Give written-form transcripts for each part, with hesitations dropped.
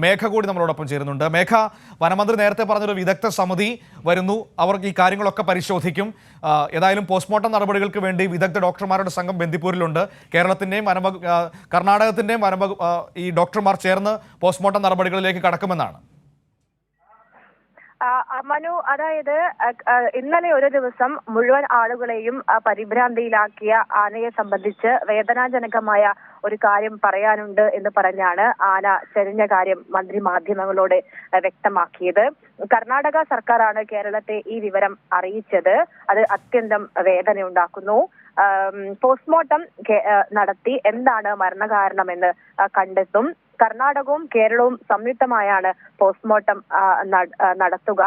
മേഘ കൂടി നമ്മളോടൊപ്പം ചേരുന്നുണ്ട്. മേഘ, വനമന്ത്രി നേരത്തെ പറഞ്ഞൊരു വിദഗ്ധ സമിതി വരുന്നു, അവർക്ക് ഈ കാര്യങ്ങളൊക്കെ പരിശോധിക്കും. ഏതായാലും പോസ്റ്റ്മോർട്ടം നടപടികൾക്ക് വേണ്ടി വിദഗ്ധ ഡോക്ടർമാരുടെ സംഘം ബന്ദിപ്പൂരിലുണ്ട്. കേരളത്തിൻ്റെയും കർണാടകത്തിൻ്റെയും ഈ ഡോക്ടർമാർ ചേർന്ന് പോസ്റ്റ്മോർട്ടം നടപടികളിലേക്ക് കടക്കുമെന്നാണ്. മനു, അതായത് ഇന്നലെ ഒരു ദിവസം മുഴുവൻ ആളുകളെയും പരിഭ്രാന്തിയിലാക്കിയ ആനയെ സംബന്ധിച്ച് വേദനാജനകമായ ഒരു കാര്യം പറയാനുണ്ട് എന്ന് പറഞ്ഞാണ് ആന ചരിഞ്ഞ കാര്യം മന്ത്രി മാധ്യമങ്ങളോട് വ്യക്തമാക്കിയത്. കർണാടക സർക്കാരാണ് കേരളത്തെ ഈ വിവരം അറിയിച്ചത്. അത് അത്യന്തം വേദനയുണ്ടാക്കുന്നു. പോസ്റ്റ്മോർട്ടം നടത്തി എന്താണ് മരണകാരണമെന്ന് കണ്ടെത്തും. കർണാടകവും കേരളവും സംയുക്തമായാണ് പോസ്റ്റ്മോർട്ടം നടത്തുക.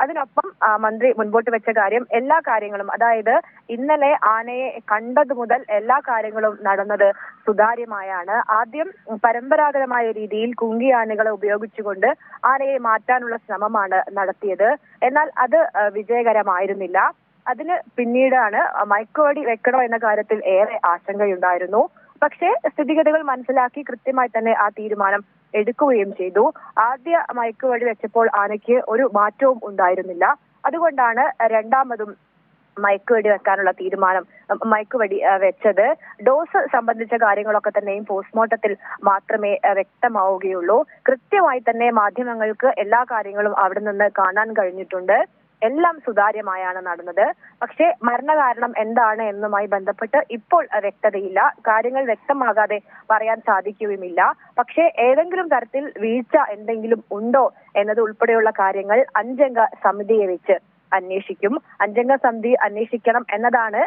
അതിനൊപ്പം മന്ത്രി മുൻപോട്ട് വെച്ച കാര്യം, എല്ലാ കാര്യങ്ങളും, അതായത് ഇന്നലെ ആനയെ കണ്ടതു മുതൽ എല്ലാ കാര്യങ്ങളും നടന്നത് സുതാര്യമായാണ്. ആദ്യം പരമ്പരാഗതമായ രീതിയിൽ കുങ്കിയാനകളെ ഉപയോഗിച്ചുകൊണ്ട് ആനയെ മാറ്റാനുള്ള ശ്രമമാണ് നടത്തിയത്. എന്നാൽ അത് വിജയകരമായിരുന്നില്ല. അതിന് പിന്നീടാണ് മയക്കുവെടി വെക്കണോ എന്ന കാര്യത്തിൽ ഏറെ ആശങ്കയുണ്ടായിരുന്നു. പക്ഷേ സ്ഥിതിഗതികൾ മനസ്സിലാക്കി കൃത്യമായി തന്നെ ആ തീരുമാനം എടുക്കുകയും ചെയ്തു. ആദ്യ മയക്കുവെടി വെച്ചപ്പോൾ ആനയ്ക്ക് ഒരു മാറ്റവും ഉണ്ടായിരുന്നില്ല. അതുകൊണ്ടാണ് രണ്ടാമതും മയക്കുവെടി വെക്കാനുള്ള തീരുമാനം മയക്കുവെടി വെച്ചത്. ഡോസ് സംബന്ധിച്ച കാര്യങ്ങളൊക്കെ തന്നെയും പോസ്റ്റ്മോർട്ടത്തിൽ മാത്രമേ വ്യക്തമാവുകയുള്ളൂ. കൃത്യമായി തന്നെ മാധ്യമങ്ങൾക്ക് എല്ലാ കാര്യങ്ങളും അവിടെ നിന്ന് കാണാൻ കഴിഞ്ഞിട്ടുണ്ട്. എല്ലാം സുതാര്യമായാണ് നടന്നത്. പക്ഷേ മരണകാരണം എന്താണ് എന്നുമായി ബന്ധപ്പെട്ട് ഇപ്പോൾ വ്യക്തതയില്ല. കാര്യങ്ങൾ വ്യക്തമാകാതെ പറയാൻ സാധിക്കുകയുമില്ല. പക്ഷേ ഏതെങ്കിലും തരത്തിൽ വീഴ്ച എന്തെങ്കിലും ഉണ്ടോ എന്നത് ഉൾപ്പെടെയുള്ള കാര്യങ്ങൾ 5 അംഗ സമിതിയെ വെച്ച് അന്വേഷിക്കും. 5 അംഗ സമിതി അന്വേഷിക്കണം എന്നതാണ്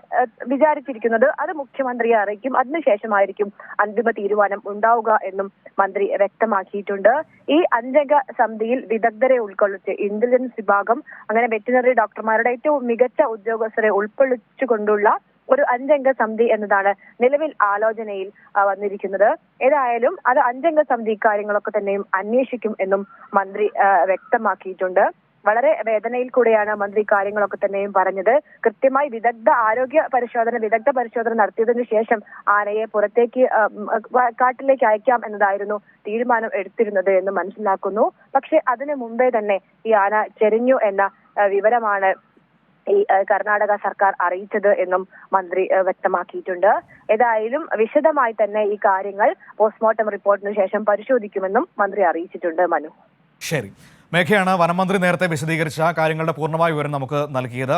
വിചാരിച്ചിരിക്കുന്നത്. അത് മുഖ്യമന്ത്രിയെ അറിയിക്കും. അതിനുശേഷമായിരിക്കും അന്തിമ തീരുമാനം ഉണ്ടാവുക എന്നും മന്ത്രി വ്യക്തമാക്കിയിട്ടുണ്ട്. ഈ 5 അംഗ സമിതിയിൽ വിദഗ്ധരെ ഉൾക്കൊള്ളിച്ച് ഇന്റലിജൻസ് വിഭാഗം, അങ്ങനെ വെറ്റിനറി ഡോക്ടർമാരുടെ ഏറ്റവും മികച്ച ഉദ്യോഗസ്ഥരെ ഉൾക്കൊള്ളിച്ചുകൊണ്ടുള്ള ഒരു 5 അംഗ സമിതി എന്നതാണ് നിലവിൽ ആലോചനയിൽ വന്നിരിക്കുന്നത്. ഏതായാലും അത് 5 അംഗ സമിതി കാര്യങ്ങളൊക്കെ തന്നെയും അന്വേഷിക്കും എന്നും മന്ത്രി വ്യക്തമാക്കിയിട്ടുണ്ട്. വളരെ വേദനയിൽ കൂടെയാണ് മന്ത്രി കാര്യങ്ങളൊക്കെ തന്നെയും പറഞ്ഞത്. കൃത്യമായി വിദഗ്ധ പരിശോധന നടത്തിയതിനു ശേഷം ആനയെ പുറത്തേക്ക് കാട്ടിലേക്ക് അയക്കാം എന്നതായിരുന്നു തീരുമാനം എടുത്തിരുന്നത് എന്ന് മനസ്സിലാക്കുന്നു. പക്ഷെ അതിനു മുമ്പേ തന്നെ ഈ ആന ചെരിഞ്ഞു എന്ന വിവരമാണ് ഈ കർണാടക സർക്കാർ അറിയിച്ചത് എന്നും മന്ത്രി വ്യക്തമാക്കിയിട്ടുണ്ട്. ഏതായാലും വിശദമായി തന്നെ ഈ കാര്യങ്ങൾ പോസ്റ്റ്മോർട്ടം റിപ്പോർട്ടിന് ശേഷം പരിശോധിക്കുമെന്നും മന്ത്രി അറിയിച്ചിട്ടുണ്ട്. മനു, ശരി. മേഘയാണ് വനമന്ത്രി നേരത്തെ വിശദീകരിച്ച കാര്യങ്ങളുടെ പൂർണ്ണമായ വിവരം നമുക്ക് നൽകിയത്.